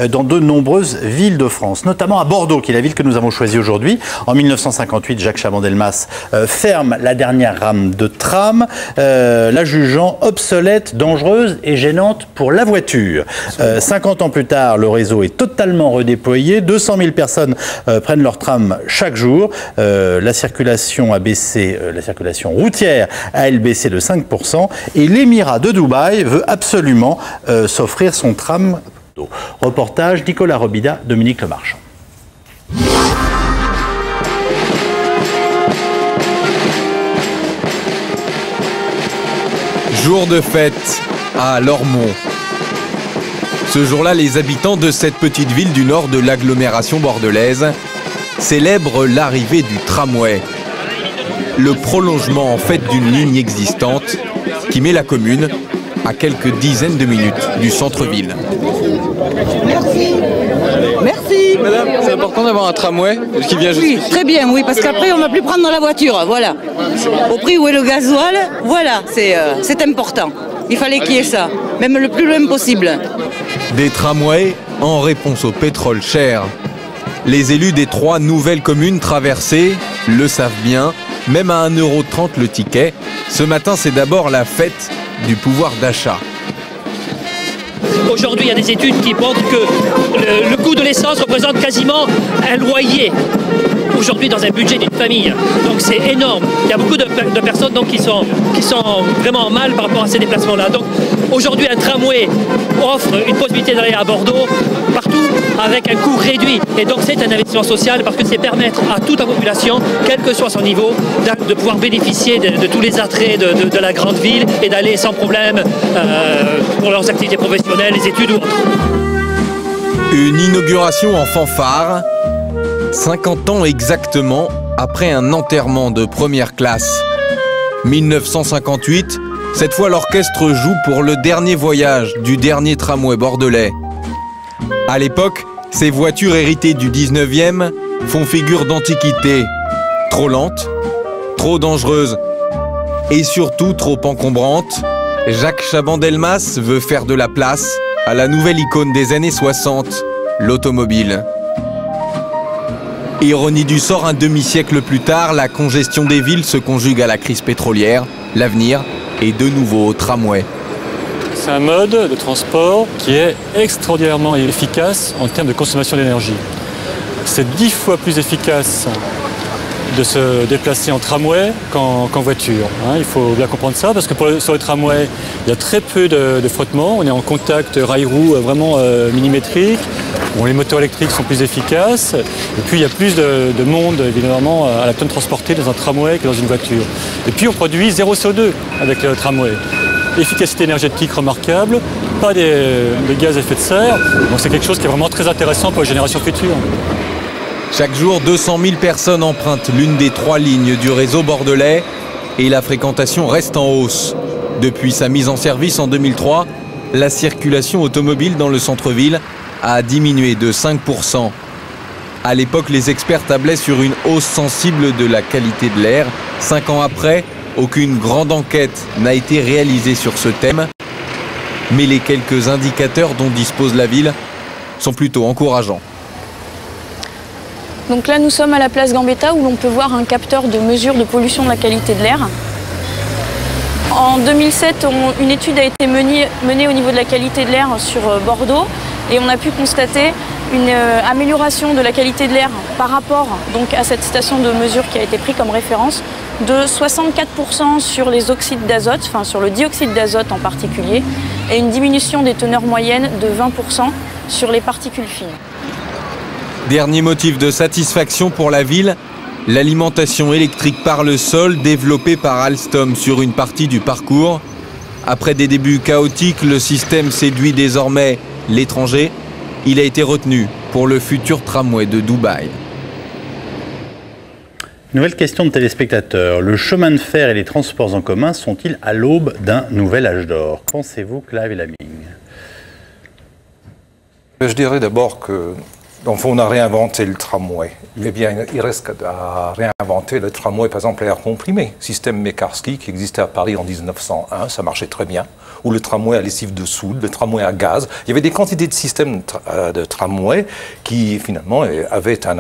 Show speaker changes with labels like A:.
A: dans de nombreuses villes de France, notamment à Bordeaux, qui est la ville que nous avons choisie aujourd'hui. En 1958, Jacques Chaban-Delmas ferme la dernière rame de tram, la jugeant obsolète, dangereuse et gênante pour la voiture. 50 ans plus tard, le réseau est totalement redéployé. 200 000 personnes prennent leur tram chaque jour. La circulation a baissé, la circulation routière a elle baissé de 5%. Et l'émirat de Dubaï veut absolument s'offrir son tram. Reportage Nicolas Robida, Dominique Lemarchand.
B: Jour de fête à Lormont. Ce jour-là, les habitants de cette petite ville du nord de l'agglomération bordelaise célèbrent l'arrivée du tramway. Le prolongement en fait d'une ligne existante qui met la commune à quelques dizaines de minutes du centre-ville.
C: Merci. Merci.
B: Madame, c'est important d'avoir un tramway qui vient
C: Oui, très bien, oui, parce qu'après on ne va plus prendre la voiture, voilà. Au prix où est le gasoil, voilà, c'est important. Il fallait qu'il y ait ça, même le plus loin possible.
B: Des tramways en réponse au pétrole cher. Les élus des 3 nouvelles communes traversées le savent bien, même à 1,30 € le ticket. Ce matin, c'est d'abord la fête du pouvoir d'achat.
D: Aujourd'hui, il y a des études qui montrent que le coût de l'essence représente quasiment un loyer aujourd'hui dans un budget d'une famille. Donc c'est énorme. Il y a beaucoup de personnes donc, qui sont vraiment mal par rapport à ces déplacements-là. Donc aujourd'hui, un tramway offre une possibilité d'aller à Bordeaux partout avec un coût réduit. Et donc c'est un investissement social parce que c'est permettre à toute la population, quel que soit son niveau, de pouvoir bénéficier de tous les attraits de la grande ville et d'aller sans problème pour leurs activités professionnelles, les études ou autres.
B: Une inauguration en fanfare, 50 ans exactement après un enterrement de première classe. 1958, cette fois l'orchestre joue pour le dernier voyage du dernier tramway bordelais. À l'époque, ces voitures héritées du 19e font figure d'antiquité, trop lentes, trop dangereuses et surtout trop encombrantes. Jacques Chaban-Delmas veut faire de la place à la nouvelle icône des années 60, l'automobile. Ironie du sort, un demi-siècle plus tard, la congestion des villes se conjugue à la crise pétrolière. L'avenir est de nouveau au tramway.
E: C'est un mode de transport qui est extraordinairement efficace en termes de consommation d'énergie. C'est 10 fois plus efficace de se déplacer en tramway qu'en voiture. Il faut bien comprendre ça, parce que sur le tramway, il y a très peu de frottement. On est en contact rail-roue vraiment millimétrique. Bon, les moteurs électriques sont plus efficaces. Et puis, il y a plus de monde, évidemment, à la tonne transportée dans un tramway que dans une voiture. Et puis, on produit 0 CO2 avec le tramway. Efficacité énergétique remarquable, pas de gaz à effet de serre. Donc, c'est quelque chose qui est vraiment très intéressant pour les générations futures.
B: Chaque jour, 200 000 personnes empruntent l'une des 3 lignes du réseau bordelais et la fréquentation reste en hausse. Depuis sa mise en service en 2003, la circulation automobile dans le centre-ville a diminué de 5%. À l'époque, les experts tablaient sur une hausse sensible de la qualité de l'air. 5 ans après, aucune grande enquête n'a été réalisée sur ce thème. Mais les quelques indicateurs dont dispose la ville sont plutôt encourageants.
F: Donc là, nous sommes à la place Gambetta où l'on peut voir un capteur de mesure de pollution de la qualité de l'air. En 2007, une étude a été menée au niveau de la qualité de l'air sur Bordeaux et on a pu constater une amélioration de la qualité de l'air par rapport donc, à cette station de mesure qui a été prise comme référence de 64% sur les oxydes d'azote, enfin sur le dioxyde d'azote en particulier, et une diminution des teneurs moyennes de 20% sur les particules fines.
B: Dernier motif de satisfaction pour la ville, l'alimentation électrique par le sol développée par Alstom sur une partie du parcours. Après des débuts chaotiques, le système séduit désormais l'étranger. Il a été retenu pour le futur tramway de Dubaï.
A: Nouvelle question de téléspectateurs. Le chemin de fer et les transports en commun sont-ils à l'aube d'un nouvel âge d'or? Pensez-vous, Clive et Laming?
G: Je dirais d'abord que on a réinventé le tramway. Eh bien, il reste à réinventer le tramway, par exemple, à air comprimé. Système Mekarski qui existait à Paris en 1901, ça marchait très bien. ou le tramway à lessive de soude, le tramway à gaz. Il y avait des quantités de systèmes de tramway qui finalement avaient un